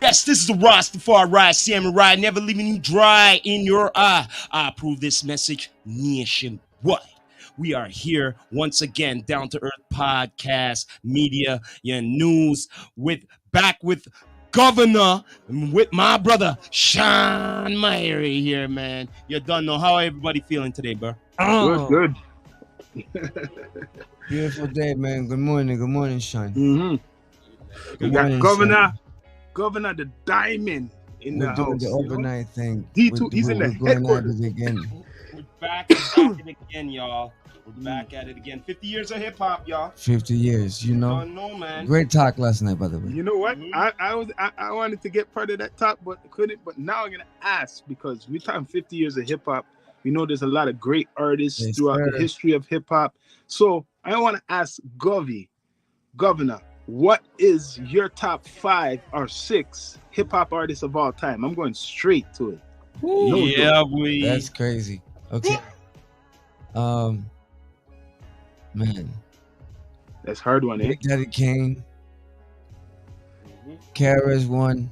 Yes, this is the Rastafari Samurai, never leaving you dry in your eye. I approve this message nationwide. We are here once again, Down to Earth Podcast, media, your news, with Governor, with my brother Sean Myrie here, man. You don't know how everybody feeling today, bro. Good. Beautiful day, man. Good morning, Sean. We got Governor the Diamond in the house. We're doing the overnight thing. D2, he's in the headquarters again. We're back at it again, y'all. We're back at it again. 50 years of hip hop, y'all. 50 years, you know. No, man. Great talk last night, by the way. You know what? I wanted to get part of that talk, but couldn't. But now I'm gonna ask because we're talking 50 years of hip hop. We know there's a lot of great artists throughout the history of hip hop. So I want to ask Governor, what is your top 5 or 6 hip hop artists of all time? I'm going straight to it. Boy. That's crazy. Okay. Man. That's a hard one, eh? Big Daddy Kane. Kara's one.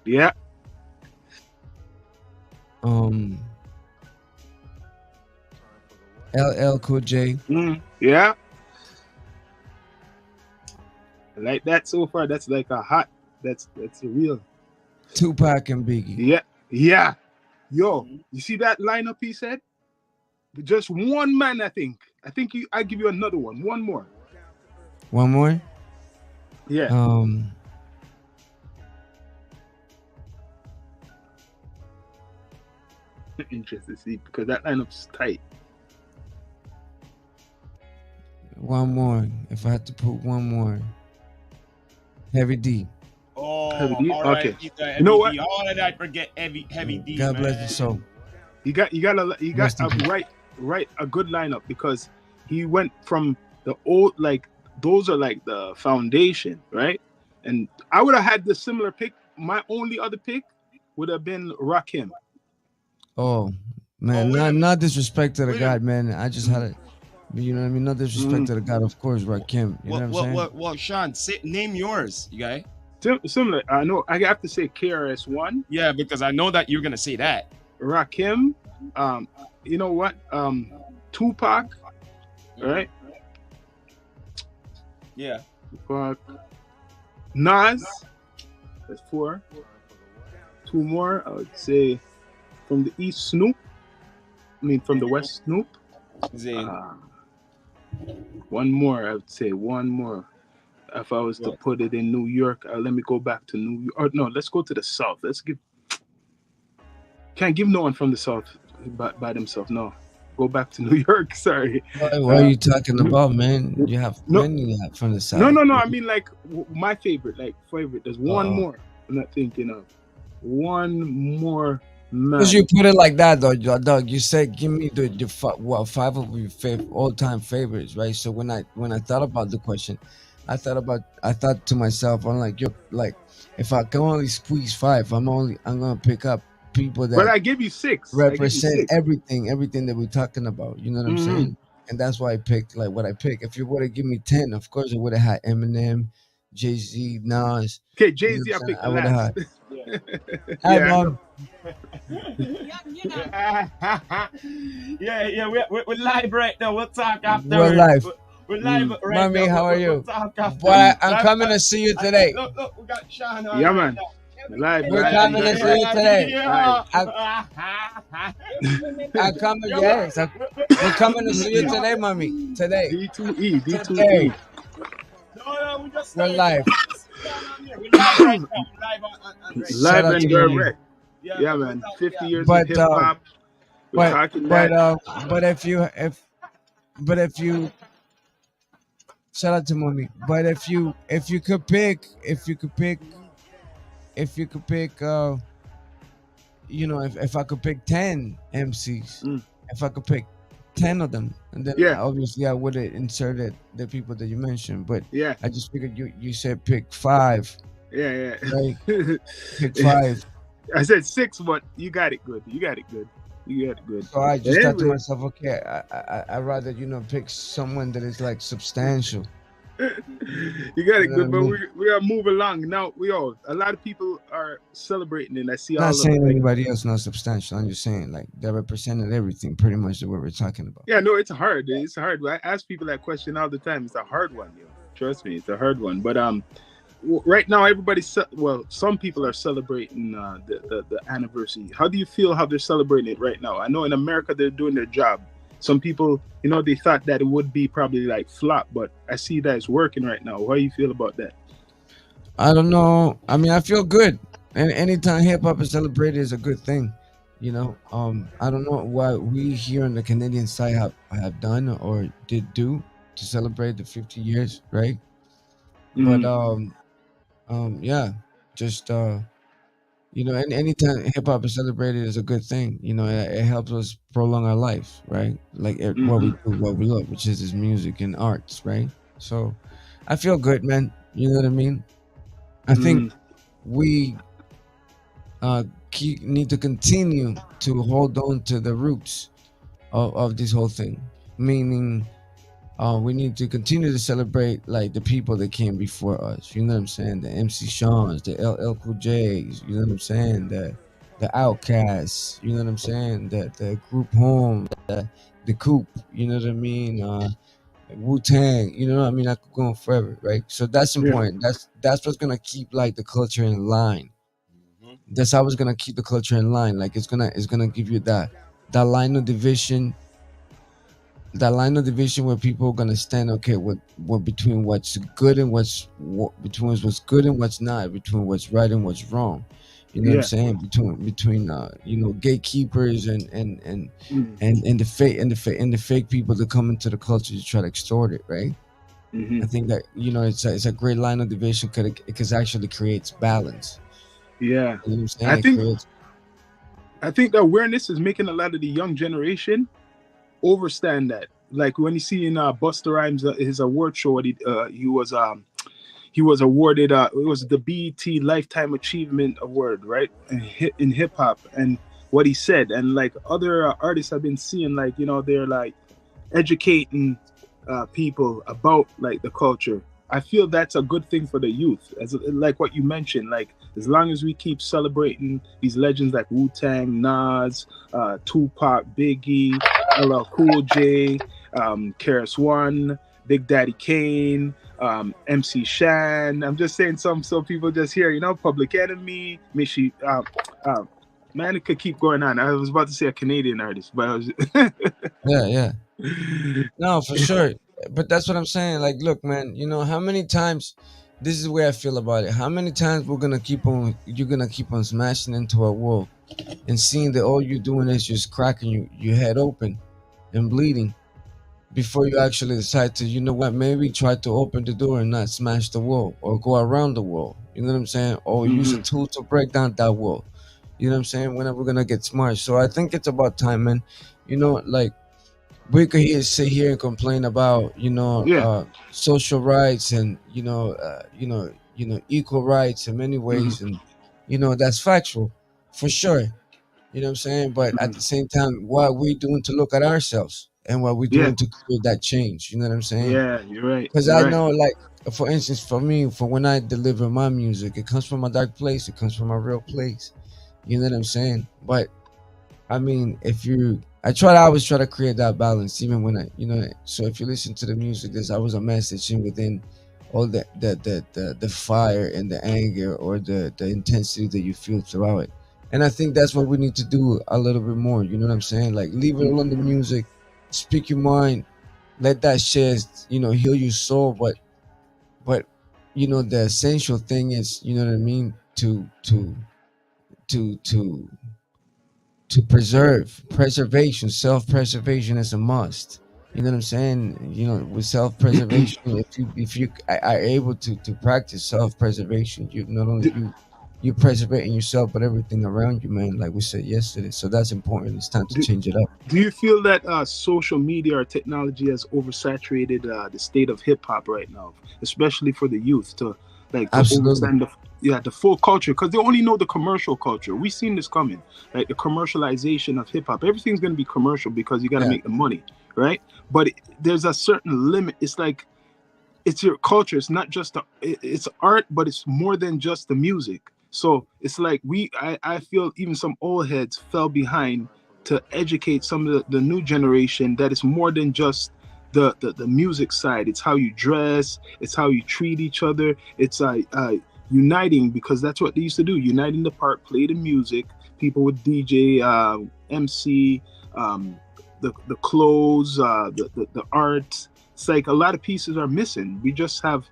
Yeah. LL Cool J. Yeah. I like that so far. That's like a hot. That's a real. Tupac and Biggie. Yeah. Yo, you see that lineup he said? Just one man, I think. I give you another one. One more. One more? Yeah. Interesting to see because that lineup's tight. One more. If I had to put one more. Heavy D. Oh, Heavy D? all right. Okay. You know what? All of that forget heavy D. God man. bless his soul. You got a good lineup because he went from the old, like those are like the foundation, right? And I would have had the similar pick. My only other pick would have been Rakim. Oh man, not disrespect to the God, man. I just had it. You know what I mean? No disrespect to the God, of course, Rakim. You know what I'm saying? Well, Sean, name yours, you guys. Similar. I know. I have to say KRS-One. Yeah, because I know that you're gonna say that. Rakim. You know what? Tupac. Right? Yeah. Tupac. Nas. That's 4. 2 more. I would say from the East, Snoop. From the West, Snoop. One more. I would say one more. If I was to put it in New York, let me go back to New York. Or no, let's go to the South. Can't give no one from the South by themselves. No, go back to New York. Sorry. What are you talking about, man? You have many from the South. No. I mean, like my favorite. There's one more. I'm not thinking of one more. Because you put it like that, though, Doug. You said, "Give me the 5 of your all-time favorites," right? So when I thought about the question, I thought to myself, I'm like, "You're like, if I can only squeeze 5, I'm gonna pick up people that." But I give you 6. Represent everything that we're talking about. You know what I'm saying? And that's why I picked like what I picked. If you would have given me 10, of course, I would have had Eminem, Jay-Z, Nas. Okay, Jay-Z, I picked. I would have had. Hi, Mom. Yeah, we're live right now. We'll talk after. We're live. We're live right now. Mommy, how are you? We'll talk after. Boy, I'm coming to see you today. Look, we got Sean on. Yeah, man. Live. We're coming to see you today. Yeah. I'm coming, yes. We're coming to see you today, Mommy. Today. D2E. No, we just We're live. We're live right now. Live and direct. Yeah, man. 50 years of hip hop. But if you shout out to Mommy. But if you could pick if I could pick 10 MCs, if I could pick 10 of them, and then obviously I would have inserted the people that you mentioned, but I just figured you said pick 5. Yeah. Right? Pick 5. I said 6, but you got it good. So I just thought to myself, okay, I rather pick someone that is like substantial. You got You it know what I good, but mean? we are moving along now. A lot of people are celebrating, and I see Not all of saying like, anybody else not substantial. I'm just saying like they represented everything pretty much that what we're talking about. yeah, no, it's hard. It's hard. I ask people that question all the time. It's a hard one, yo. Trust me, it's a hard one. But right now well, some people are celebrating the anniversary. How do you feel how they're celebrating it right now? I know in America they're doing their job. Some people, they thought that it would be probably like flop, but I see that it's working right now. How do you feel about that? I don't know. I mean, I feel good, and anytime hip hop is celebrated is a good thing. I don't know what we here on the Canadian side have done or did do to celebrate the 50 years, right? But Mm, yeah, just and anytime hip hop is celebrated is a good thing. It helps us prolong our life, right? Like what we mm-hmm, do, what we love, which is music and arts, right? So I feel good, man. You know what I mean? I think mm, we uh, need to continue to hold on to the roots of this whole thing. Meaning, we need to continue to celebrate like the people that came before us. You know what I'm saying? The MC Shawns, the LL Cool J's. You know what I'm saying? The Outcasts. You know what I'm saying? The Group Home, the Coop. You know what I mean? Wu Tang. You know what I mean? I could go on forever, right? So that's yeah, important. That's what's gonna keep like the culture in line. Mhm. That's how it's gonna keep the culture in line. Like it's gonna give you that line of division, that line of division where people are gonna stand. Okay, what between what's good and between what's good and what's not, between what's right and what's wrong. You know what I'm yeah, saying? Between gatekeepers mm, and the fake people that come into the culture to try to extort it, right? mm-hmm, I think that it's a great line of division because it actually creates balance. yeah. You know what I'm saying? I It think creates. I think the awareness is making a lot of the young generation overstand that. Like when you see in Buster Rhymes his award show, he was awarded it was the BET Lifetime Achievement Award, right? In hip hop, and what he said, and like other artists I've been seeing, like they're like educating people about like the culture. I feel that's a good thing for the youth, as like what you mentioned. Like as long as we keep celebrating these legends like Wu Tang, Nas, Tupac, Biggie, LL Cool J, Karis One, Big Daddy Kane, MC Shan. I'm just saying some people just here, Public Enemy, Mishi. Man, it could keep going on. I was about to say a Canadian artist, but I was. Yeah, yeah. No, for sure. But that's what I'm saying. Like, look, man, how many times this is the way I feel about it. How many times you're gonna keep on smashing into a wall and seeing that all you're doing is just cracking your head open and bleeding before you actually decide to, you know what, maybe try to open the door and not smash the wall or go around the wall. You know what I'm saying? Or use a Mhm. tool to break down that wall. You know what I'm saying? When are we gonna get smart? So I think it's about time, man. Like we could sit here and complain about Yeah. social rights and equal rights in many Mhm. ways, and that's factual for sure. You know what I'm saying? But at the Mhm. same time, what are we doing to look at ourselves and what we're Yeah. doing to create that change? You know what I'm saying? Yeah. You're right. Because You're I right. know, like, for instance, for me, for when I deliver my music, it comes from a dark place. It comes from a real place. You know what I'm saying? But I mean, I always try to create that balance, even when So if you listen to the music, there's always a message in within all the fire and the anger or the intensity that you feel throughout it. And I think that's what we need to do a little bit more. You know what I'm saying? Like, leave it all on the Mhm. music, speak your mind, let that shit, heal your soul. But the essential thing is, you know what I mean, to to preservation. Self-preservation is a must. You know what I'm saying? With self-preservation, if you are able to practice self-preservation, you not only do, you preservating yourself but everything around you, man, like we said yesterday. So that's important. It's time to do, change it up. do you feel that social media or technology has oversaturated the state of hip hop right now, especially for the youth to Absolutely. understand the full culture, because they only know the commercial culture. We've seen this coming, like the commercialization of hip hop. Everything's going to be commercial because you got to Yeah. make the money, right? But there's a certain limit. It's like it's your culture. It's not just it's art, but it's more than just the music. So it's like I feel even some old heads fell behind to educate some of the new generation that it's more than just the music side. It's how you dress, it's how you treat each other. It's uniting, because that's what they used to do. Unite in the park, play the music. People would DJ, MC, the clothes, the art. It's like a lot of pieces are missing. We just have,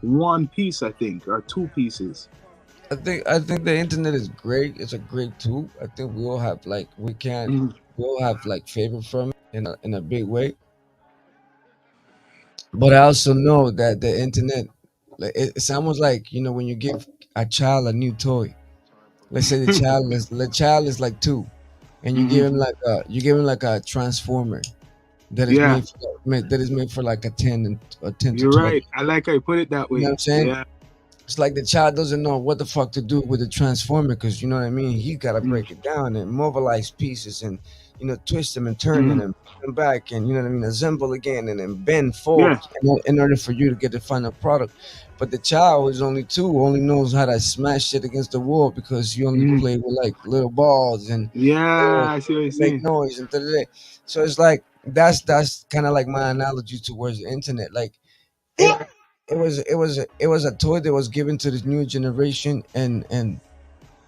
one piece, I think, or two pieces. I think the internet is great. It's a great tool. I think we all have like we all have like favor from it in a big way. But I also know that the internet, like, it's almost like when you give a child a new toy. Let's say the child is like two, and you Hmm. give him like a transformer that is Yeah, made for like a 10 to you're 12. right. I like how you put it that You know what way. I'm saying? Yeah. It's like the child doesn't know what the fuck to do with the transformer, because you know what I mean. He got to Mm. break it down and mobilize pieces and twist them and turn them Mhm. and put them back, and you know what I mean. Assemble again and then bend, fold, Yeah. in order for you to get the final product. But the child who's only two only knows how to smash shit against the wall, because you only Mhm. play with like little balls and Yeah, balls I see what you're and make saying. noise and da-da-da. So it's like that's kind of like my analogy towards the internet. Like it it was a toy that was given to this new generation, and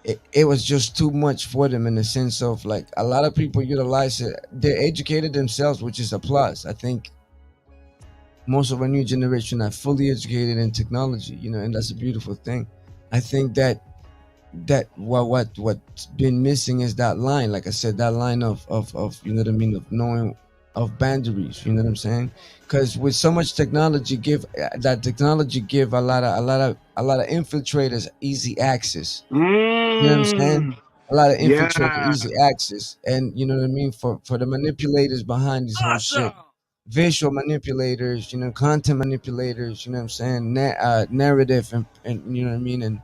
it was just too much for them, in the sense of like a lot of people utilize it. They're educated themselves, which is a plus. I think most of our new generation are fully educated in technology, and that's a beautiful thing. I think that what's been missing is that line, like I said, that line of you know what I mean, of knowing, of boundaries, you know what I'm saying? Because with so much technology, give a lot of infiltrators easy access, you know what I'm saying? Mm. A lot of infiltrators Yeah. easy access, and you know what I mean, for the manipulators behind this whole shit, Awesome. visual manipulators, content manipulators, you know what I'm saying, narrative, and you know what I mean, and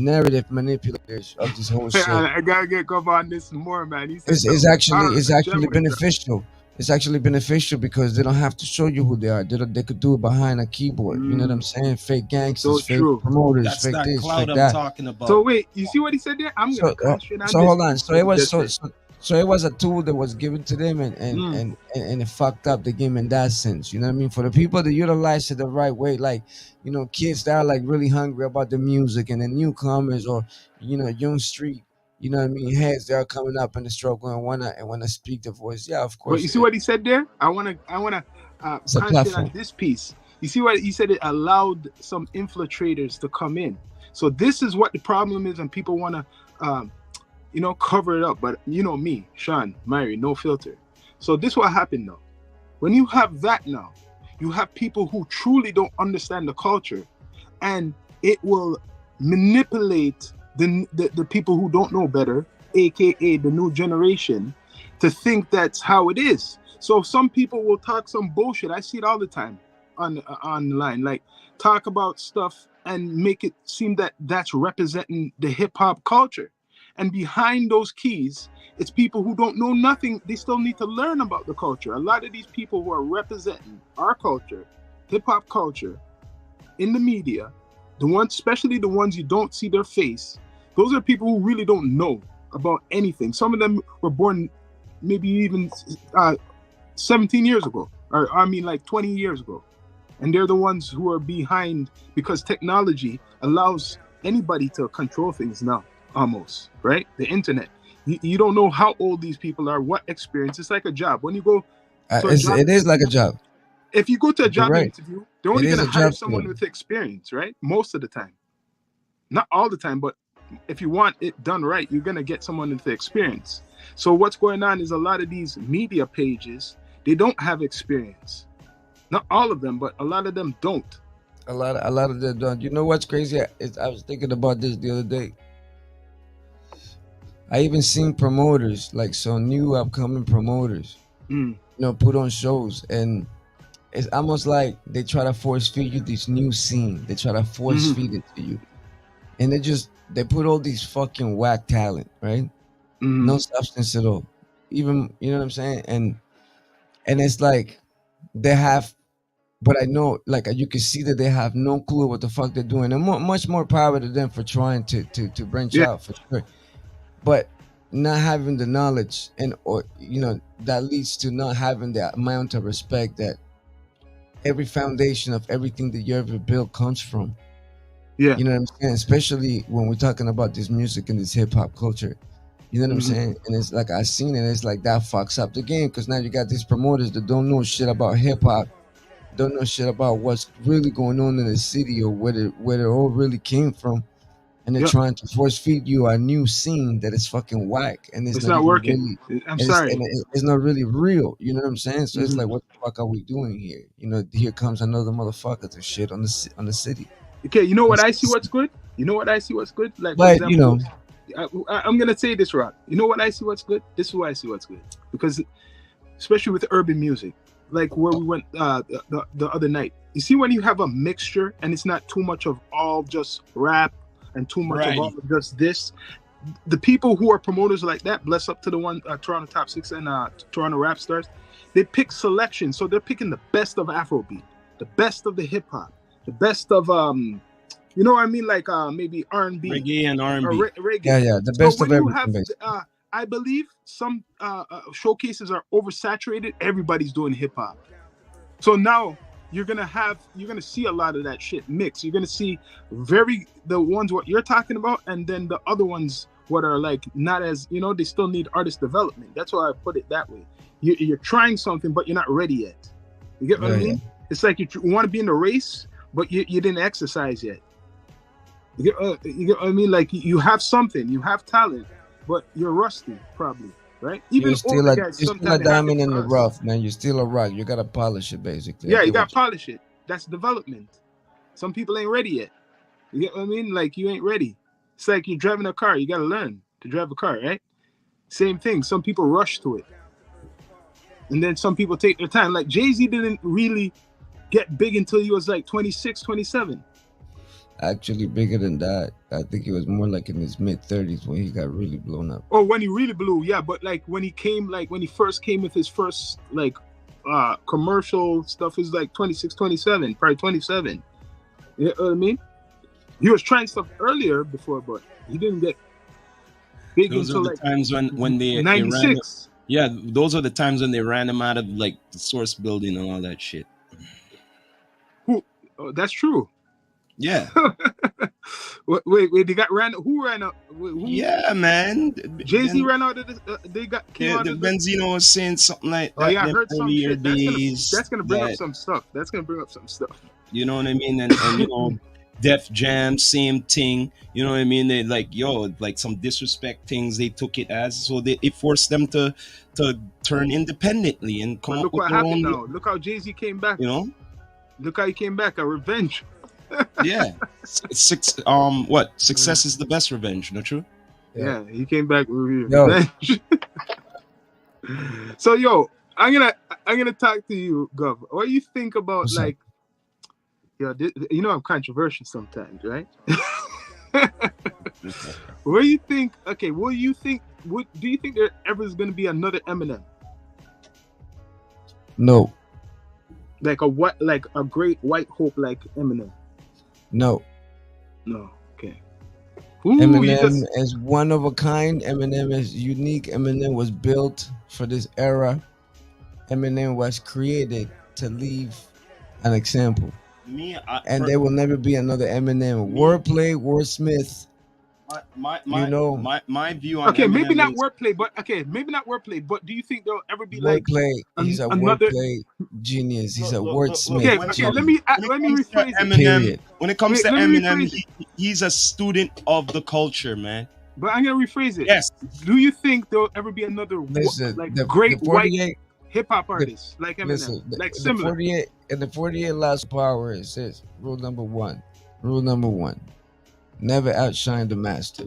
narrative manipulators of this whole shit. I gotta get Gov on this more, man. He said Is is something. actually is A gem actually was dropped. beneficial. It's actually beneficial because they don't have to show you who they are. They could do it behind a keyboard. You know what I'm Mm. saying? Fake So gangsters, fake true. promoters, That's fake that this, cloud fake I'm that. talking So about. wait, you see what he said there? I'm gonna So, concentrate on so this hold on. piece. So What it he was just so said. so so it was a tool that was given to them, Mm. and it fucked up the game in that sense. You know what I mean? For the people that utilize it the right way, like kids that are like really hungry about the music, and the newcomers, or young street. You know what I mean? Heads that are coming up in the struggle and wanna speak the voice. Yeah, of But course, you see what he said there? I wanna it's a concentrate on platform. this piece. You see what he said? It allowed some infiltrators to come in. So this is what the problem is, and people wanna um, cover it up. But me, Sean, Mary, no filter. So this what happened now. When you have that now, you have people who truly don't understand the culture, and it will manipulate the people who don't know better, aka the new generation, to think that's how it is. So some people will talk some bullshit. I see it all the time online, like talk about stuff and make it seem that that's representing the hip hop culture. And behind those keys, it's people who don't know nothing. They still need to learn about the culture. A lot of these people who are representing our culture, hip hop culture, in the media, the ones, especially the ones you don't see their face, those are people who really don't know about anything. Some of them were born maybe even 17 years ago, or I mean like 20 years ago. And they're the ones who are behind, because technology allows anybody to control things now, almost, right? The internet. You don't know how old these people are, what experience. It's like a job. When you go to a job It is like a interview, job. if you go to a You're job right. interview, they're It only is going a to hire job to someone them. with experience, right? Most of the time. Not all the time, but if you want it done right, you're going to get someone with experience. So what's going on is a lot of these media pages, they don't have experience. Not all of them, but a lot of them don't. A lot of them don't. You know what's crazy? I was thinking about this the other day. I even seen promoters, like some new upcoming promoters, Mm. put on shows, and it's almost like they try to force feed you this new scene. They try to force Hmm. feed it to you, and they put all these fucking whack talent, right? Hmm. No substance at all. Even, you know what I'm saying? And it's like they have but I know, like, you can see that they have no clue what the fuck they're doing, and much more power to them for trying to branch Yeah. out for sure. But not having the knowledge, and or that leads to not having the amount of respect that every foundation of everything that you ever built comes from. Yeah. You know what I'm saying? Especially when we're talking about this music and this hip hop culture. You know what I'm Mhm. saying? And it's like I seen it. It's like that fucks up the game because now you got these promoters that don't know shit about hip hop, don't know shit about what's really going on in the city or where it all really came from, and they're Yeah. trying to force feed you a new scene that is fucking whack and it's It's not not even working. really, I'm and it's sorry. it's not really real. You know what I'm saying? So it's Mhm. like, what the fuck are we doing here? Here comes another motherfucker to shit on the city. Okay, you know what I see It's- what's good? You know what I see what's good? Like, for But example, I'm going to say this, Rock. You know what I see what's good? This is why I see what's good. Because, especially with urban music, like where we went the other night, you see when you have a mixture and it's not too much of all just rap and too much of all Right. of just this, the people who are promoters like that, bless up to the one Toronto Top 6 and Toronto Rap Stars, they pick selection. So they're picking the best of Afrobeat, the best of the hip hop, the best of you know what I mean, like maybe R&B Reggae and or R&B. reggae. yeah, the So best of when you have everything, basically. I believe some showcases are oversaturated. Everybody's doing hip hop. So now you're gonna see a lot of that shit mix. You're gonna see the ones what you're talking about, and then the other ones what are like not as they still need artist development. That's why I put it that way. You're trying something, but you're not ready yet. You get what I Yeah, mean? It's like you want to be in the race, but you didn't exercise yet. You get what I mean? Like you have something, you have talent, but you're rusty, probably, right? Even older guys you're still a sometimes it happens diamond in to the us. rough, man. You're still a rock. You gotta polish it, basically. I Yeah, you get got what to polish it. That's development. Some people ain't ready yet. You get what I mean? Like you ain't ready. It's like you're driving a car. You got to learn to drive a car, right? Same thing. Some people rush to it, and then some people take their time. Like Jay-Z didn't really get big until he was like 26, 27. actually bigger than that. I think it was more like in his mid 30s when he got really blown up. Or when he really blew, yeah. But like when he first came with his first like commercial stuff, is like 26, 27, probably 27. You know what I mean? He was trying stuff earlier before, but he didn't get big Those are until the like times when they ran. 96. Yeah, those are the times when they ran him out of like the source building and all that shit. Who? Oh, that's true. Yeah. Wait, they got ran. Who ran out? Who? Yeah, man. Jay-Z ran out of the. They came out The of the. Benzino was saying something like Oh that. yeah, I Them heard some earlier shit. days. That's gonna bring up that, some stuff. That's gonna bring up some stuff. you know what I mean? And Def Jam, same thing. You know what I mean? They like some disrespect things. They took it as so it forced them to turn independently and come But up look with what their happened own. now. Look how Jay-Z came back. You know? Look how he came back. A revenge. Yeah. Success is the best revenge, not true? Yeah, he came back with Yo. revenge. So I'm gonna talk to you, Gov. What do you think about What's up? like, I'm controversial sometimes, right? What do you think? Okay, what do you think? Do you think there ever is going to be another Eminem, No, like a great white hope like Eminem? no. No. Okay. Ooh, Eminem is one of a kind. Eminem is unique. Eminem was built for this era. Eminem was created to leave an example. And there will never be another Eminem. Wordplay, wordsmith. My view on Okay, Eminem maybe not is, wordplay, but do you think there'll ever be like Wordplay. He's a another? wordplay genius. He's a Look, wordsmith. Okay. Let me rephrase it. Eminem. Period. When it comes to Let me Eminem, rephrase he's a student of the culture, man. But I'm gonna rephrase it. Yes. Do you think there'll ever be another Listen, great the white 48, hip hop artist like Eminem, listen, like the similar? 48 and the 48 laws of power. It says rule number one. Never outshine the master.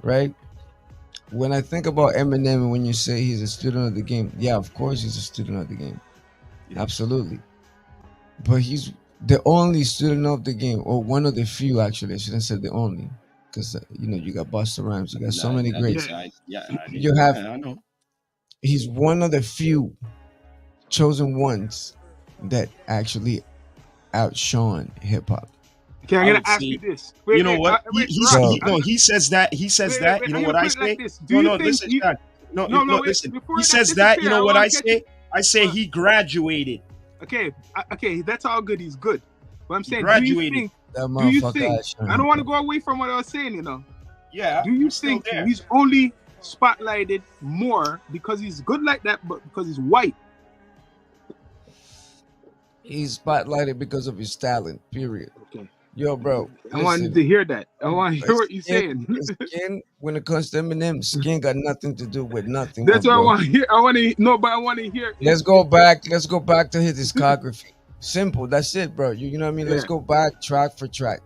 Right? When I think about Eminem and when you say he's a student of the game, yeah, of course he's a student of the game. Yeah. Absolutely. But he's the only student of the game, or one of the few, actually. I shouldn't say the only. Because, you got Busta Rhymes, you got so many greats. I You have, I know. he's one of the few chosen ones that actually outshone hip hop. Okay, I'm I gonna would ask say, you this. you Wait, know wait, what? wait, So Rock. He says that. He says that. You know I'm what gonna I put it like say? this. Do No, you no. think Listen, he? Sean. No, No, wait. listen. Before He that says that. You disappear, know I what want I to get you. say? I say he graduated. Okay, okay, that's all good. He's good. But I'm He saying, graduated. that do you motherfucker think? outshone I don't hip want to hop. go away from what I was saying. Yeah, Do you I'm still think there. he's only spotlighted more because he's good like that, but because he's white? He's spotlighted because of his talent. Period. Okay. Yo, bro. I wanted Listen. to hear that. I want to hear what you're Skin, saying. skin. When it comes to Eminem, skin got nothing to do with nothing, my That's what I boy. want to hear. I want to no, but I want to hear. Let's go back. Let's go back to his discography. Simple. That's it, bro. You know what I mean? Let's Yeah. go back track for track.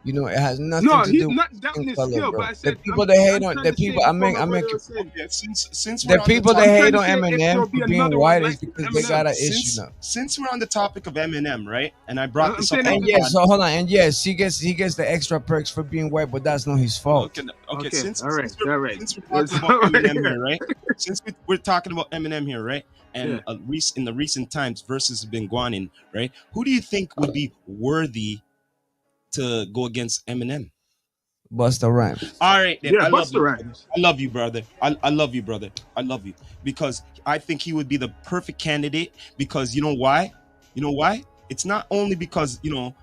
You know, it has nothing No, to he's do not with doubting skin his color, skill, bro. but I The said people I'm that hate on trying the to say people, I before make, my I brother make it. was saying. Okay, since The we're on the people that topic, hate trying on to say if Eminem there'll be for being another white one is like because they Eminem. got an issue now. since we're on the topic of Eminem, right? And I brought I'm this up saying on that And the the- yes, pod. so hold on. And yes, he gets the extra perks for being white, but that's not his fault. Okay, Okay, since all right. since we're talking about Eminem here, right? Since we're talking about Eminem here, right? And in the recent times, versus have been going in, right? Who do you think would be worthy to go against Eminem? Busta Rhymes. All right, then. Yeah, I love Busta you. Rhymes. I love you, brother. I love you, brother. I love you because I think he would be the perfect candidate. Because you know why? You know why? It's not only because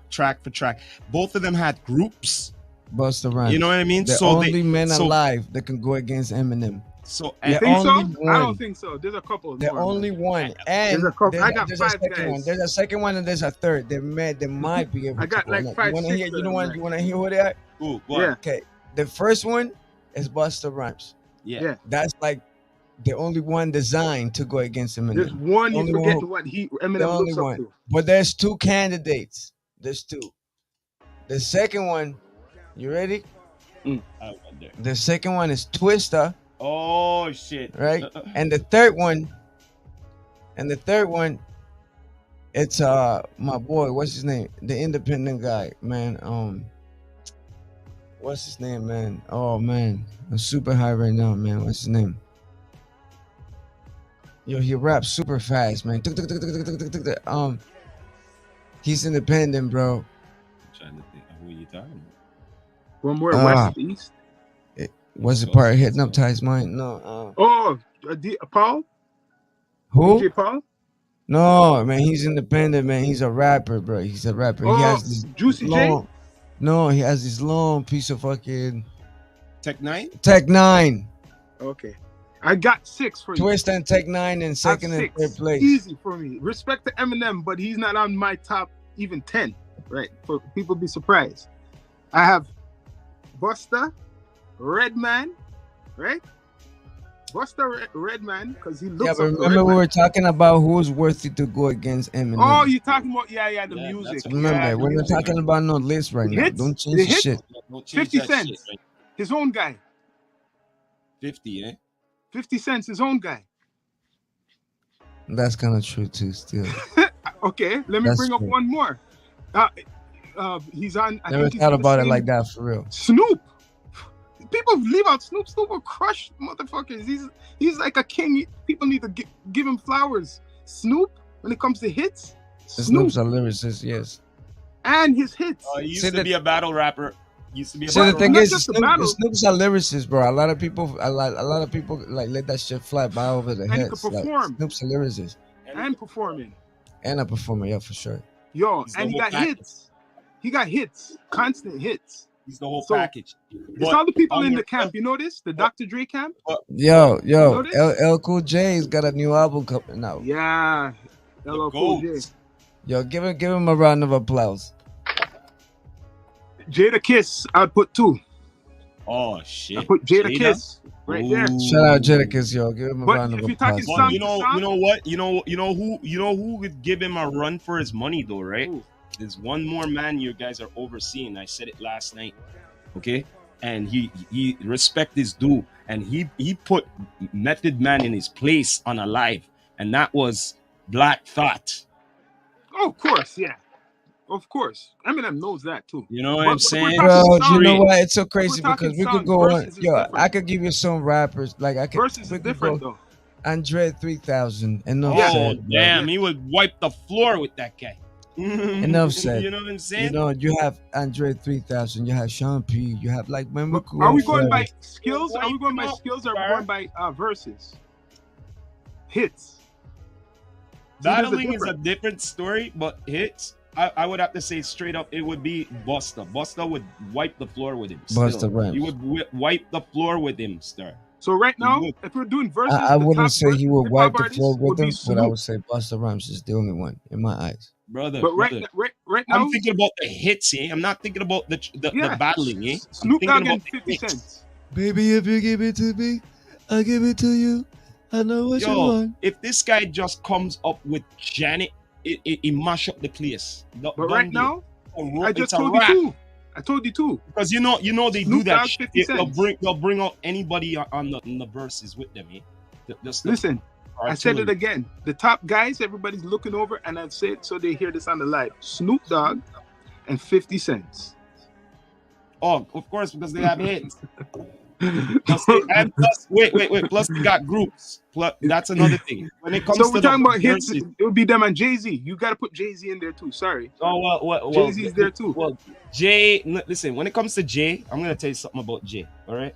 track for track. Both of them had groups. Busta Rhymes. You know what I mean? The only man alive that can go against Eminem. So You and, think so? only I don't one. think so. There's a couple. The more, only man. one, and There's a couple. I got there's five a second one. guys. There's a second one, and there's a third. There might be able I got to. like You 5, want to 6 hear? of You know them, what? man. You want to hear who they are? ooh, Yeah. Okay, the first one is Busta Rhymes. yeah. That's like the only one designed to go against There's Eminem. one you Only forget one. what The Eminem only looks up one. to. But there's two candidates. There's two. The second one, you ready? I wonder. The second one is Twista, Oh shit! right? And the third one, it's my boy. What's his name? The independent guy, man. What's his name, man? Oh man, I'm super high right now, man. What's his name? Yo, he raps super fast, man. He's independent, bro. I'm trying to think. Who are you talking about? One more Ah. west east. Was it part of Hypnotize Mind? No. Oh, Paul. Who? DJ Paul. No, man. He's independent, man. He's a rapper, bro. He's a rapper. Oh, He has this Juicy J? long. No, he has this long piece of fucking Tech Nine. Tech Nine. Okay, I got 6 for you. Twist and Tech Nine in second and third place. Easy for me. Respect to Eminem, but he's not on my top even 10. Right? For people be surprised. I have Busta, Redman, right? Busta Redman, because he Yeah, looks but up to remember we Redman. were talking about who's worthy to go against Eminem. Oh, you talking about the Yeah, music. that's Remember, Yeah, the we're not music. talking about no list right The now. hits? Don't change The the hits? shit. Don't change 50 that cents. shit, right? His own guy. 50, eh? 50 cents, his own guy. That's kind of true too. Still, Okay, let me That's bring up true. one more. He's on. I never think he's thought on the about it same- like that for real. Snoop. People leave out Snoop. Snoop will crush motherfuckers. He's like a king. People need to give him flowers. Snoop, when it comes to hits, Snoop Snoop's a lyricist, yes. and his hits. He used See, to the- be a battle rapper. Used to be a So the battle thing not rapper. is, just the battle. Snoop's a lyricist, bro. A lot of people like let that shit fly by over their And he heads. could Like, perform. Snoop's a lyricist And performing. and a performer, yeah, for sure. Yo, He's the and he whole got package. hits. He got hits. Constant hits. He's the whole So, package. It's all the people on in your- the camp. You know this? The Dr. Dre camp? Yo, Notice? L Cool J's got a new album coming out. Yeah. the LL Cool J. goats. Yo, give him a round of applause. Jada Kiss, I'd put 2. Oh I shit. put Jada Kiss right there. Ooh. Shout out Jadakiss, yo. Give him a But round of if you're talking applause. But song you to know song? what? You know who would give him a run for his money though, right? Ooh. There's one more man you guys are overseeing. I said it last night. Okay? And he respect his due. And he put Method Man in his place on Alive. And that was Black Thought. Oh, of course, yeah. Of course. Eminem knows that too. You know what But I'm if we're saying? talking Bro, songs, you know Straight. what? It's so crazy talking because we could songs, go on. verses is Yo, different. I could give you some rappers. Like I could. Versus we is could different go- though. Andre 3000. Enough Oh said. damn, he would wipe the floor with that guy. Enough said. You know what I'm saying? You have Andre 3000. You have Sean P. You have like when we But are we go going by further. skills? Are we going by skills, or are we going by verses? Hits. Battling is a different story, but hits, I would have to say straight up, it would be Busta. Busta would wipe the floor with him. Busta Rhymes. He would wipe the floor with him, sir. So right now, if we're doing verses, I wouldn't say he would wipe the artist floor with would be him, but I Snoop. would say Busta Rhymes is the only one in my eyes. Brother, But right now, I'm thinking about the hits, eh? I'm not thinking about the battling, eh? Snoop I'm Dogg thinking and about the 50 hits. Cent. Baby, if you give it to me, I'll give it to you. I know what you Yo, want. if this guy just comes up with Janet, it mash up the place. But right now, I just it's a told you wrap. two. I told you two. Because you know they do Snoop that Dogg, shit. 50 Cent. They'll bring out anybody on the verses with them, eh? Listen, I said it again. The top guys, everybody's looking over, and I've said so they hear this on the live. Snoop Dogg and 50 Cent. Oh, of course, because they have hits. Plus, wait. Plus, they got groups. Plus, that's another thing. When it comes So to we're talking about hits. verses, It would be them and Jay-Z. You got to put Jay-Z in there too. Sorry. oh well, Jay-Z's there too. Well, Jay, listen. When it comes to Jay, I'm gonna tell you something about Jay. All right,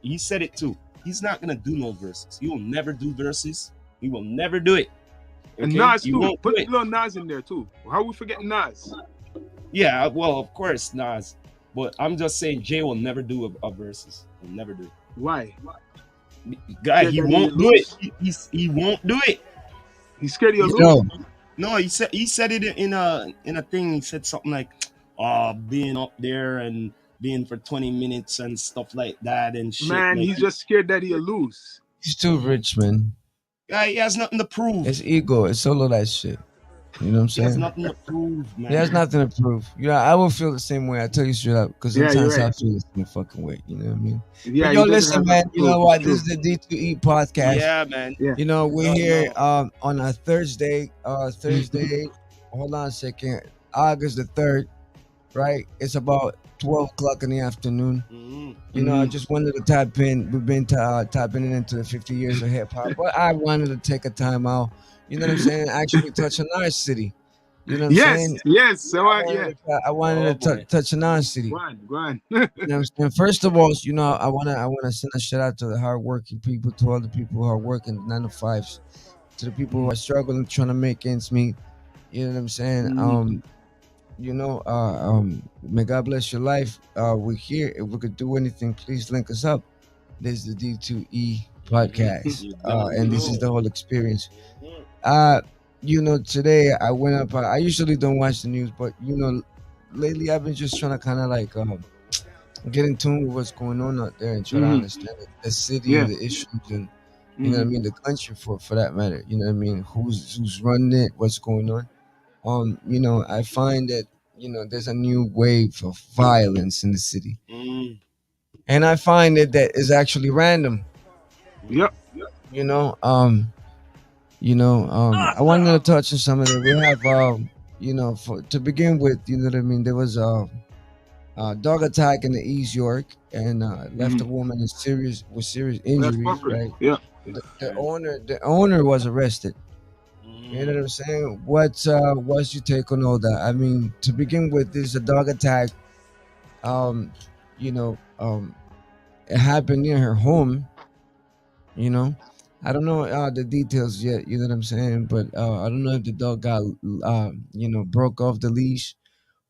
he said it too. He's not gonna do no verses. He will never do verses. He will never do it. And Okay? Nas He too. won't Put do it. little Nas in there too. How are we forgetting Nas? Yeah, well, of course, Nas. But I'm just saying, Jay will never do a verses. He'll never do it. Why? Guy, Yeah, he that won't he do it. lose. He won't do it. He's scared of You know, lose. No, he said it in a thing. He said something like, being up there and being for 20 minutes and stuff like that and shit. Man, like, he's just scared that he'll lose. he's too rich, man. guy, he has nothing to prove. It's ego. It's all of that shit. You know what I'm He has saying? nothing to prove, man. He has nothing to prove. Yeah, I will feel the same way. I tell you straight up, because Yeah, sometimes you're right. I feel the same fucking way. You know what I mean? Yeah, But he yo, doesn't listen, have man. that You know proof. what? True. This is the D2E podcast. Yeah, man. Yeah. You know, we're No, here no. on a Thursday. Thursday. Hold on a second. August the 3rd, right? It's about 12 o'clock in the afternoon. Mhm. You know, I just wanted to tap in. We've been tapping into the 50 years of hip hop, but I wanted to take a time out. You know what I'm saying? Actually touch on our city. You know what I'm saying? Yes. So yeah. I wanted to touch on our city. Go on. You know what I'm saying? First of all, you know, I wanna send a shout out to the hardworking people, to all the people who are working 9 to 5s, to the people who are struggling, trying to make ends meet. You know what I'm saying? You know, may God bless your life. We're here. If we could do anything, please link us up. This is the D2E podcast, and this is the whole experience. You know, today I went up. I usually don't watch the news, but you know, lately I've been just trying to kind of like get in tune with what's going on out there and try to understand the city and the issues and you know what I mean, the country for that matter. You know what I mean, who's running it, what's going on. You know, I find that you know there's a new wave of violence in the city, and I find that is actually random. Yep. You know, I wanted to touch on some of it. We have, you know, to begin with, you know what I mean. There was a dog attack in the East York, and left a woman in serious injuries. Right? Yeah. The owner was arrested. You know what I'm saying? What's your take on all that? I mean, to begin with, there's a dog attack. You know, it happened near her home. You know, I don't know the details yet. You know what I'm saying? But I don't know if the dog got you know, broke off the leash,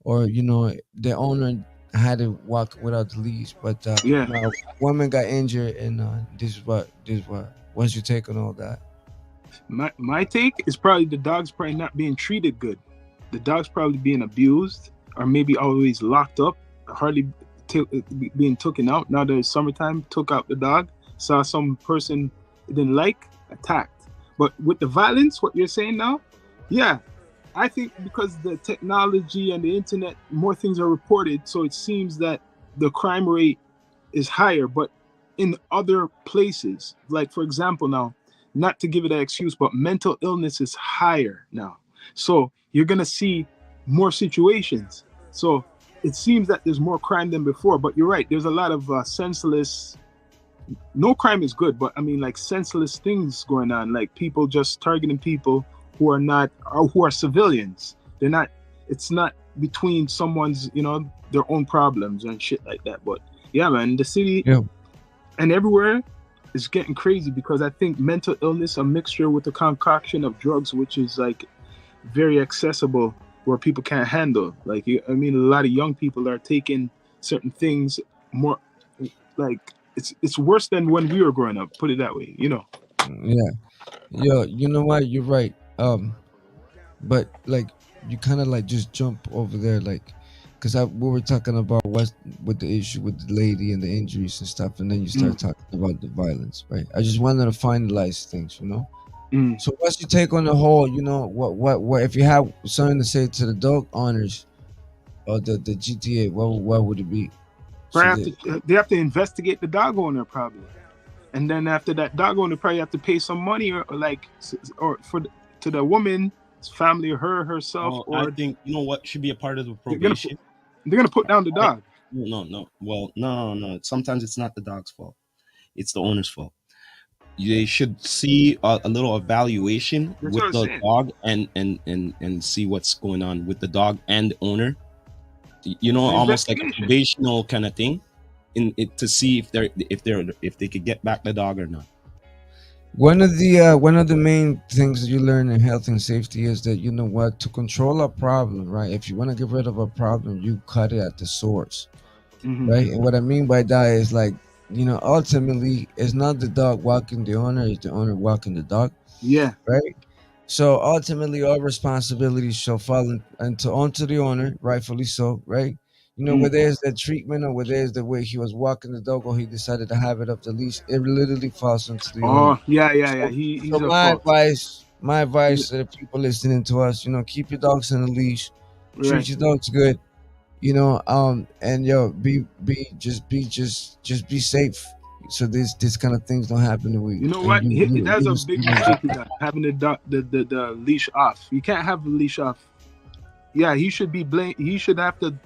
or you know, the owner had to walk without the leash. But Yeah. you know, woman got injured, and this is what. What's your take on all that? My take is probably the dog's probably not being treated good. The dog's probably being abused, or maybe always locked up, hardly being taken out. Now that it's summertime, took out the dog, saw some person it didn't like, attacked. But with the violence, what you're saying now, yeah, I think because the technology and the internet, more things are reported, so it seems that the crime rate is higher. But in other places, like for example now, not to give it an excuse, but mental illness is higher now. So you're going to see more situations. So it seems that there's more crime than before, but you're right. There's a lot of senseless no crime is good, but I mean, like senseless things going on, like people just targeting people who are not, or who are civilians. They're not. It's not between someone's, their own problems and shit like that. But yeah, man, the city Yeah. and everywhere is getting crazy because I think mental illness, a mixture with a concoction of drugs, which is like very accessible, where people can't handle. Like, I mean, a lot of young people are taking certain things more, like it's worse than when we were growing up. Put it that way, Yeah. Yo, you know what? You're right. But like you kind of like just jump over there, like, because we were talking about what's with the issue with the lady and the injuries and stuff, and then you start Mm, talking about the violence, right? I just wanted to finalize things. mm. So what's your take on the whole? What if you have something to say to the dog owners or the GTA? What would it be? So Probably they have to investigate the dog owner probably, and then after that, dog owner probably have to pay some money, or like, or to the woman's family, or herself, Well, I or think you know what should be a part of the they're gonna put probation. they're gonna put down the Right. dog. No, no. Well, no. Sometimes it's not the dog's fault. It's the owner's fault. They should see a little evaluation That's what with I'm the saying. dog and see what's going on with the dog and the owner. An Almost like a investigation. probational kind of thing, in it to see if they could get back the dog or not. one of the main things that you learn in health and safety is that, you know what, to control a problem, right? If you want to get rid of a problem, you cut it at the source, Hmm. right? And what I mean by that is, like, ultimately it's not the dog walking the owner, it's the owner walking the dog, Yeah. right? So ultimately, all responsibilities shall fall onto the owner, rightfully so, right? Mm. Whether it's the treatment or whether it's the way he was walking the dog or he decided to have it up the leash, it literally falls onto the owner. Oh, yeah. So, He's so a my fault. advice, my advice to the people listening to us, keep your dogs on a leash, treat Right. your dogs good, and yo, just be safe, so this kind of things don't happen to we You know and what? That's a big mistake he got, having the leash off. You can't have the leash off. Yeah, he should be blamed. He should have to,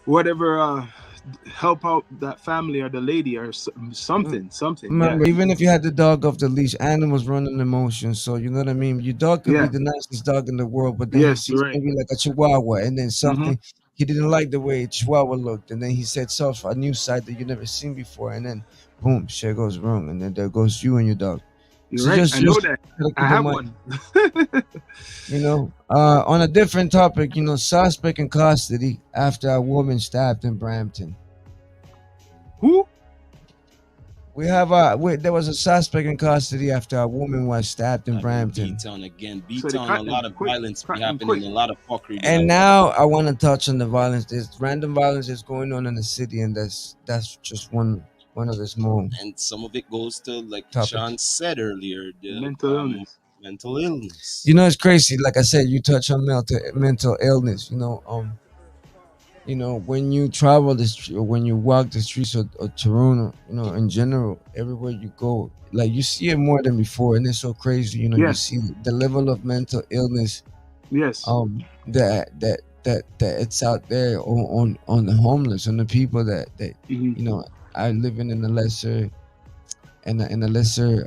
whatever, help out that family or the lady, or something. Yeah, Remember, even if you had the dog off the leash, animals run on emotions. So you know what I mean. Your dog could be yeah, the nicest dog in the world, but then he yes, sees right. maybe like a Chihuahua, and then Mm-hmm. something he didn't like the way a Chihuahua looked, and then he sets off a new side that you never seen before, and then boom, shit goes wrong, and then there goes you and your dog. You're So right. just I know just that. gotta I keep in have mind, one. on a different topic, suspect in custody after a woman stabbed in Brampton. Who? There was a suspect in custody after a woman was stabbed in I mean, Brampton. B-Town again. So they B-Town, a caught them lot of quick. violence be Caught them happening, quick. a lot of fuckery be And happening. now I want to touch on the violence. There's random violence that's going on in the city, and that's just one of the small And some of it goes to, like Sean topics. said earlier, the Mental illness. mental illness. It's crazy. Like I said, you touch on mental illness. When you travel the street or when you walk the streets of Toronto, in general, everywhere you go, like you see it more than before, and it's so crazy. You Yes, see the level of mental illness yes. that it's out there on the homeless, on the people that Hmm. are living in a lesser in a lesser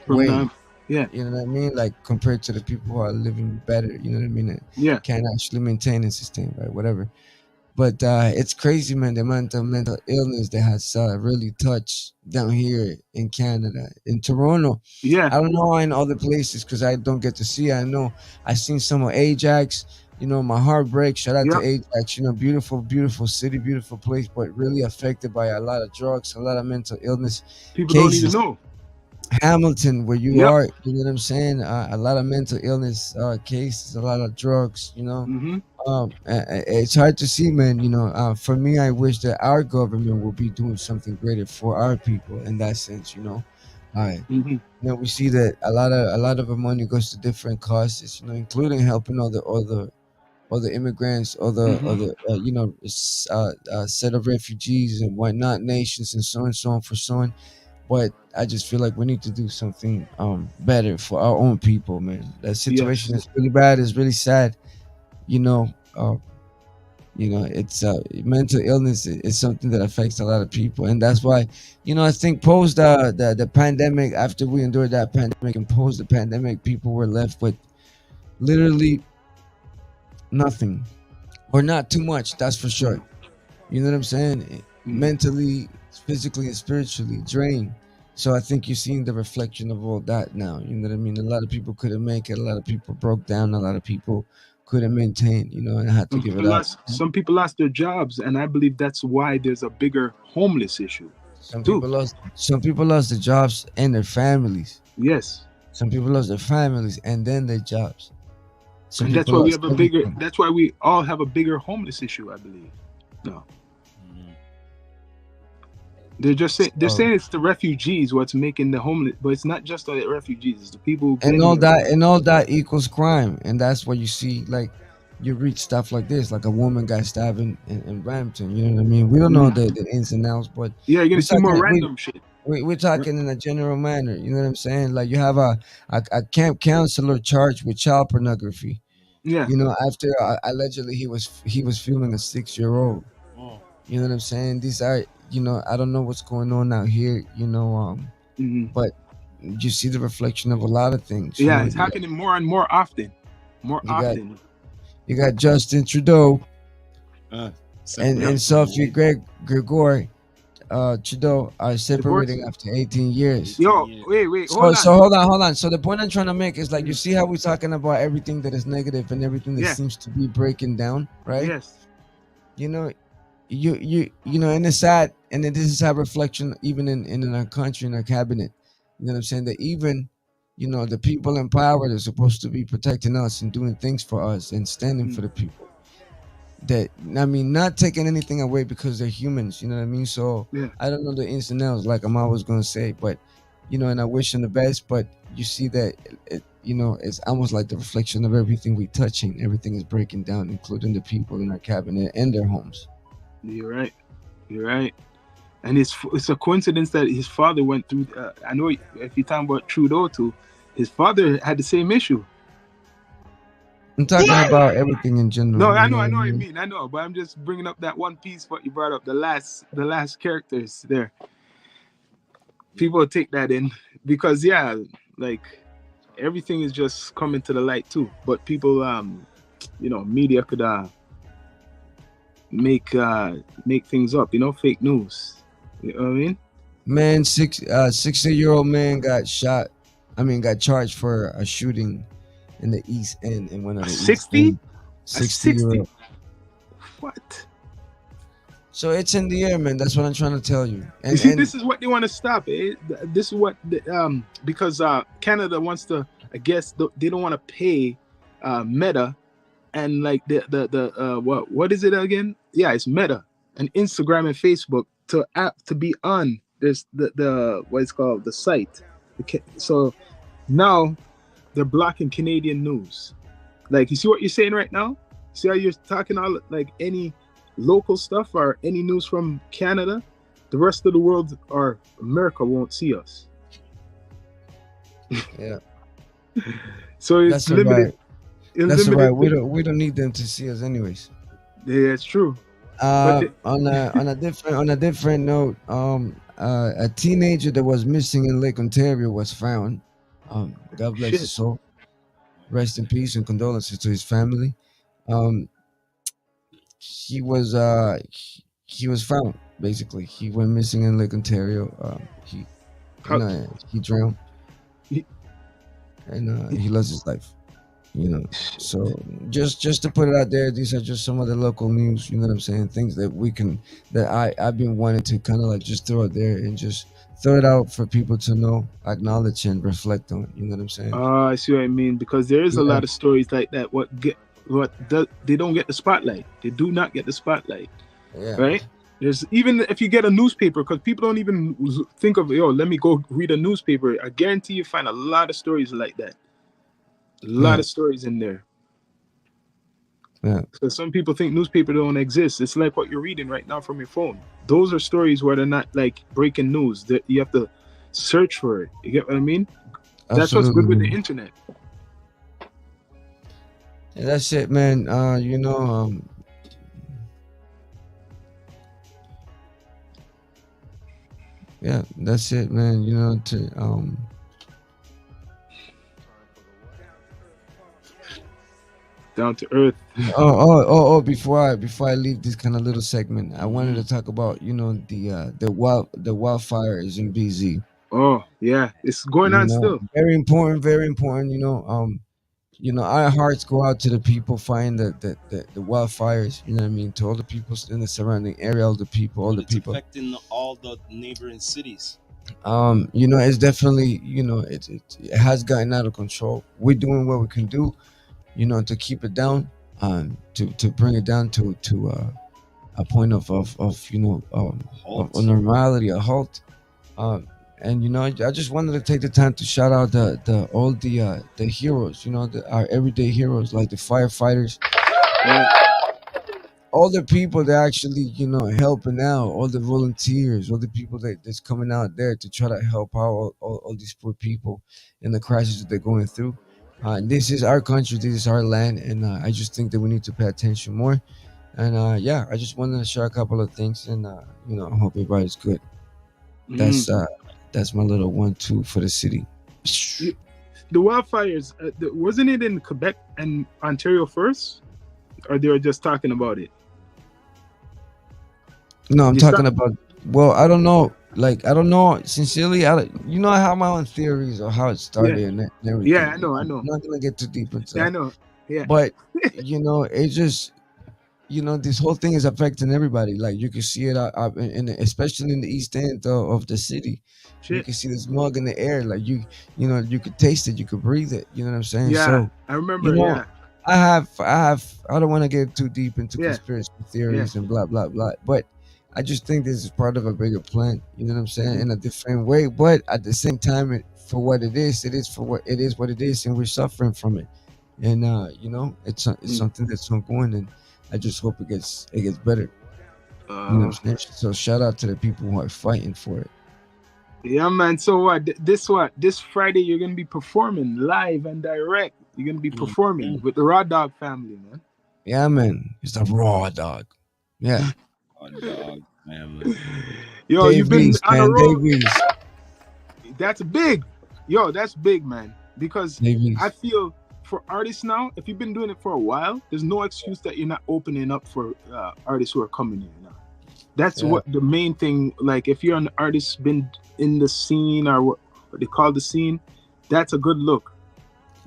way. From yeah, You know what I mean? Like compared to the people who are living better. You know what I mean? That yeah. can actually maintain and sustain, right? Whatever. But it's crazy, man. The amount of mental illness that has really touched down here in Canada, in Toronto. Yeah. I don't know in other places because I don't get to see it. I know I seen some of Ajax. My heart breaks. Shout out to Yep. Ajax. Beautiful, beautiful city, beautiful place, but really affected by a lot of drugs, a lot of mental illness People don't even cases. know. Hamilton, where you Yep. are, you know what I'm saying? A lot of mental illness cases, a lot of drugs. Hmm. It's hard to see, man. For me, I wish that our government will be doing something greater for our people in that sense. Hmm. We see that a lot of the money goes to different causes. Including helping all the immigrants, Hmm. set of refugees and whatnot, nations and so on for so on. But I just feel like we need to do something better for our own people, man. That situation Yes. is really bad. It's really sad. You know, uh, You know, it's mental illness is something that affects a lot of people, and that's why, you know, I think post the pandemic, after we endured that pandemic and post the pandemic, people were left with literally nothing, or not too much. That's for sure. You know what I'm saying? Mm. Mentally, physically, and spiritually drained. So I think you're seeing the reflection of all that now. You know what I mean? A lot of people couldn't make it. A lot of people broke down. A lot of people couldn't maintain. You know, and had to give it up. Some people lost their jobs, and I believe that's why there's a bigger homeless issue too. Some people lost their jobs and their families. Yes, Some people lost their families and then their jobs. Some and that's people why we lost have a bigger. everything. That's why we all have a bigger homeless issue. I believe. No, they're So, saying it's the refugees what's making the homeless, but it's not just the refugees. It's the people who've and been all here. that and all that equals crime, and that's what you see. Like, you read stuff like this, like a woman got stabbed in Brampton. You know what I mean? We don't know Mhm. the ins and outs, but Yeah, you're we're gonna see more talking random shit. we're talking in a general manner. You know what I'm saying? Like, you have a camp counselor charged with child pornography. Yeah. You know, after allegedly he was filming a 6-year-old. Oh. You know what I'm saying? These are, you know, I don't know what's going on out here. You know, Hmm. but you see the reflection of a lot of things. You Yeah, know, it's happening more and more often. More you got often. you got Justin Trudeau Uh, Yep. and Sophie Gregoire Trudeau are Divorce. separating after 18 years. Yo, Yeah. wait, So hold on. hold on. So the point I'm trying to make is, like, you see how we're talking about everything that is negative and everything that Yeah. seems to be breaking down, right? Yes. You know, you know, and it's sad, and this is a reflection even in our country, in our cabinet. You know what I'm saying? That even, you know, the people in power that are supposed to be protecting us and doing things for us and standing Mm. for the people, that, I mean, not taking anything away, because they're humans. You know what I mean? So Yeah. I don't know the ins and outs, like I'm always gonna say, but, you know, and I wish them the best. But you see that you know, it's almost like the reflection of everything we touching. Everything is breaking down, including the people in our cabinet and their homes. You're right. You're right. And it's a coincidence that his father went through. I know if you're talking about Trudeau too, his father had the same issue. I'm talking about everything in general. No, You know I what I know what you mean? mean. I know, but I'm just bringing up that one piece what you brought up. The last characters there. People take that in because yeah, like everything is just coming to the light too. But people, you know, media could make things up. You know, fake news. You know what I mean? Man, 60-year-old man got shot. I mean, got charged for a shooting in the East End, in one of A the East 60? End. A 60? 60-year-old. What? So it's in the air, man. That's what I'm trying to tell you. You see, this And is what they want to stop. This is what because Canada wants to. I guess they don't want to pay Meta and like the what is it again? Yeah, it's Meta and Instagram and Facebook to be on this the what it's called the site. So now they're blocking Canadian news. Like, you see what you're saying right now? See how you're talking all like any local stuff or any news from Canada? The rest of the world or America won't see us. yeah, So it's that's all right. limited. It's That's all right. limited. We don't need them to see us, anyways. Yeah, it's true. But On a different note, a teenager that was missing in Lake Ontario was found. God bless shit. his soul. Rest in peace and condolences to his family. Um, he was found, basically. He went missing in Lake Ontario. How, He drowned, he- and he lost his life. You know, so just to put it out there, these are just some of the local news. You know what I'm saying? Things that I've been wanting to kind of like just throw it there and just throw it out for people to know, acknowledge, and reflect on. You know what I'm saying? I see what I mean, because there is a Yeah, lot of stories like that. They don't get the spotlight. They do not get the spotlight, yeah. right? There's even if you get a newspaper, because people don't even think of let me go read a newspaper. I guarantee you find a lot of stories like that. A lot Yeah. of stories in there. Yeah. So some people think newspaper don't exist. It's like what you're reading right now from your phone. Those are stories where they're not like breaking news. That you have to search for it. You get what I mean? That's what's good with the Absolutely. internet. Yeah, that's it, man. You know, yeah, that's it, man. You know, to Down to earth. before I leave this kind of little segment, I wanted to talk about, you know, the wildfires in BZ. Oh yeah, it's going You on know, still. very important, very important. You know, our hearts go out to the people fighting the wildfires. You know what I mean? To all the people in the surrounding area, all Well, the it's people. affecting all the neighboring cities. You know, it's definitely, you know, it has gotten out of control. We're doing what we can do, you know, to keep it down, to bring it down to a point of you know, of a Halt. normality, a halt. Um, and you know, I just wanted to take the time to shout out the all the heroes, you know, our everyday heroes like the firefighters, Yeah. all the people that actually, you know, helping out, all the volunteers, all the people that's coming out there to try to help out all these poor people in the crisis that they're going through. This is our country, this is our land, and I just think that we need to pay attention more. And yeah, I just wanted to share a couple of things, and you know, I hope everybody's good. Mm. That's uh, that's my little 1-2 for the city. You- The wildfires, wasn't it in Quebec and Ontario first, or they were just talking about it? No, I'm You talking start. about. Well, I don't know. Like, I don't know. Sincerely, you know, I have my own theories of how it Yeah, started and yeah, everything. I know, I I'm know, not gonna get too deep into yeah, I that, know. Yeah, but you know, it just, you know, this whole thing is affecting everybody. Like, you can see it out especially in the east end of the city. You shit. can see the smog in the air. Like, you know, you could taste it, you could breathe it. You know what I'm saying? Yeah, So, I you remember. know, Yeah, I don't want to get too deep into yeah, conspiracy yeah. theories and blah blah blah, but I just think this is part of a bigger plan. You know what I'm saying? Mhm. In a different way, but at the same time, for what it is for what it is, and we're suffering from it. And you know, it's Mm. something that's ongoing, and I just hope it gets better. You know Uh, what I'm saying? So shout out to the people who are fighting for it. yeah, man. So what? This Friday you're gonna be performing live and direct. You're gonna be performing Mhm. with the Raw Dog family, man. Yeah, man, it's the raw dog. Yeah, Oh, dog, family. Yo, you've been Davies, on a man, road. Davies, That's big. Yo, that's big, man. Because I Davies. feel for artists now, if you've been doing it for a while, there's no excuse that you're not opening up for artists who are coming in now. That's Yeah, what the main thing. Like, if you're an artist been in the scene or what they call the scene, that's a good look.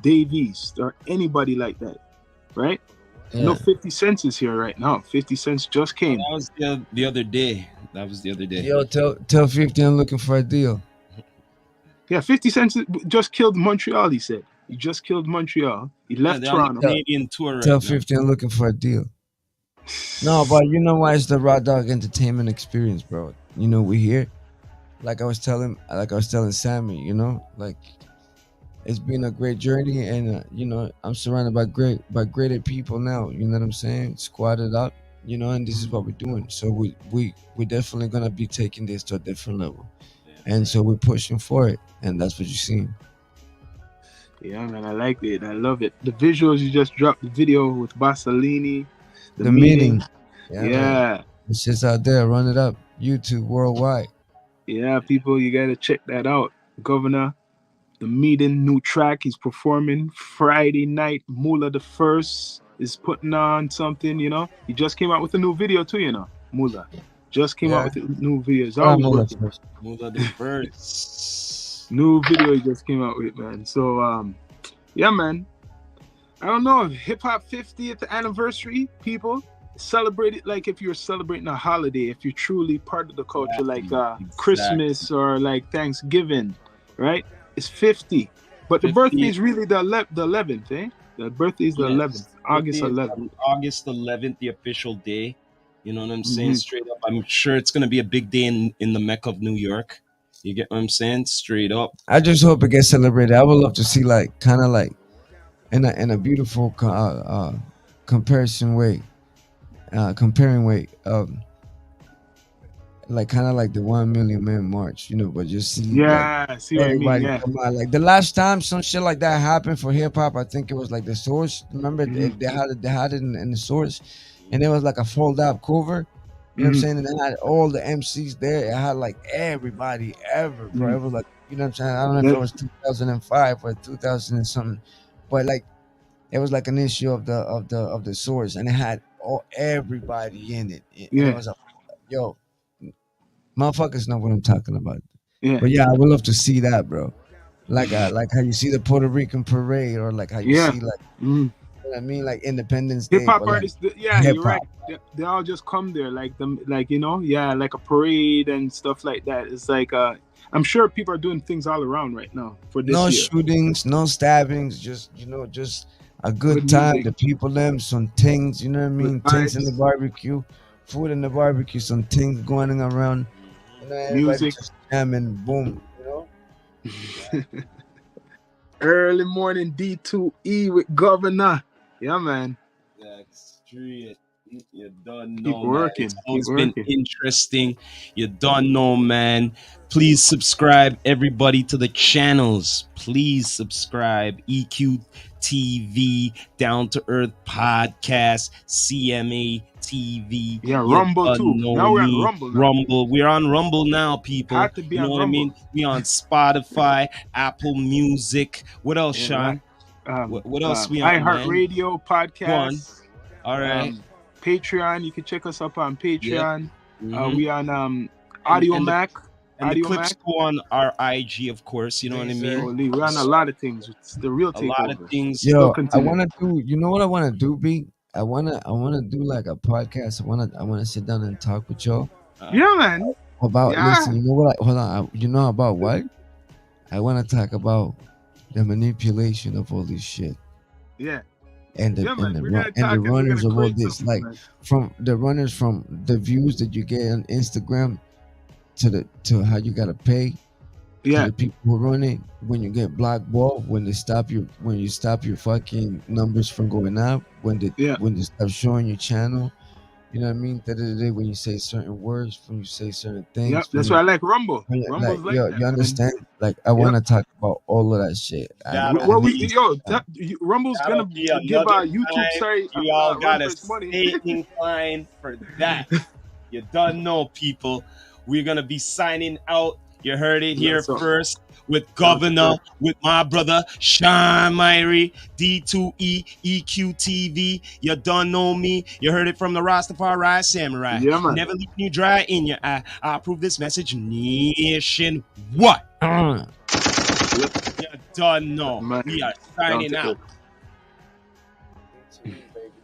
Dave East or anybody like that, right? I know yeah. 50 Cents is here right now. 50 Cents just Oh, came. that was the other day. That was the other day. Yo, tell 50 I'm looking for a deal. Yeah, 50 Cent just killed Montreal, he said. He just killed Montreal. He Yeah, left they're on the Toronto. Tell, Canadian tour tell right now. 50 I'm looking for a deal. No, but you know why it's the Raw Dog Entertainment Experience, bro. You know, we here. Like I was telling Sammy, you know, like it's been a great journey, and you know, I'm surrounded by greater people now. You know what I'm saying? Squatted up, you know, and this is what we're doing. So we're definitely gonna be taking this to a different level, Yeah, and so we're pushing for it, and that's what you're seeing. Yeah, man, I like it. I love it. The visuals you just dropped, the video with Basalini, the The meeting. meeting, yeah, man. Yeah, It's just out there. Run it up. YouTube worldwide. yeah, people, you gotta check that out. Governor, the meeting, new track. He's performing Friday night. Mula the First is putting on something, you know. He just came out with a new video too, you know. Mula just came out Yeah. with a new video. He's What I'm always all working. first. Mula the first. New video he just came out with, man. So yeah, man. I don't know, hip hop 50th anniversary, people celebrate it like if you're celebrating a holiday, if you're truly part of the culture, like Exactly. Christmas or like Thanksgiving, right? It's 50. But the 50. birthday is really the 11th, eh? The birthday is the 11th, Yes, August 50th, 11th. August 11th, the official day. You know what I'm saying? Mhm. Straight up. I'm sure it's gonna be a big day in the Mecca of New York. You get what I'm saying? Straight up. I just hope it gets celebrated. I would love to see like kind of like in a beautiful comparison way, comparing way, like kind of like the 1 million man march, you know, but just see like Yeah, I see what I mean. everybody Yeah. come out. Like the last time some shit like that happened for hip hop, I think it was like the Source. Remember Mhm. they had it in the Source, and it was like a fold out cover. You know what I'm saying? And it had all the MCs there. It had like everybody ever, bro. It was like, you know what I'm saying? I don't know if it was 2005 or 2000 and something, but like it was like an issue of the source, and it had everybody in it. And it was a yo, motherfuckers know what I'm talking about. Yeah. But yeah, I would love to see that, bro. Like how you see the Puerto Rican parade, or like how you see like you know what I mean, like Independence Day. Hip hop but, like, artists, yeah, you're right. They all just come there, like them, like you know, yeah, like a parade and stuff like that. It's like I'm sure people are doing things all around right now for this no year. shootings, no stabbings, just just a good time. Music. The people them some things, you know what I mean? Things in the barbecue, food in the barbecue, some things going around. You know, everybody Music, just jamming, boom, you know. Early morning D2E with Gov'nah. Yeah, man. That's straight. You don't know, Keep man. working. It's always been interesting. You don't know, man. Please subscribe, everybody, to the channels. Please subscribe. EQ TV, Down to Earth Podcast, CMA TV. Yeah, Rumble too. Now we're on Rumble. Rumble. We're on Rumble now, people. Had to be you know on what Rumble. I mean? We on Spotify, Apple Music. What else, Sean? What else we on? iHeartRadio podcast. All right. Patreon. You can check us up on Patreon. Yep. We on Audio Mac. And the clips go on our IG, of course. You know what I mean? We're on a lot of things. It's the real takeover. A lot of things. Yo, I want to do. You know what I want to do, B? I wanna do like a podcast. I wanna sit down and talk with y'all. Yeah, man. Listen, you know what? Hold on. You know about what? I wanna talk about the manipulation of all this shit. Yeah. And the runners of all this, like from the runners, from the views that you get on Instagram to how you gotta pay. Yeah. The people who run it, when you get blackballed, when you stop your fucking numbers from going up, when they stop showing your channel, you know what I mean? When you say certain words, when you say certain things. Yep, that's why I like Rumble. Rumble's like that. You understand? Like I want to talk about all of that shit. Rumble's gonna give our YouTube you all gotta stay inclined for that. You don't know, people. We're gonna be signing out. You heard it here first with Gov'nah, with my brother Sean Myrie, D2E, EQ TV. You don't know me. You heard it from the Rastafari Samurai. Yeah, man. Never leaving you dry in your eye. I approve this message nationwide. You don't know. Man. We are signing out.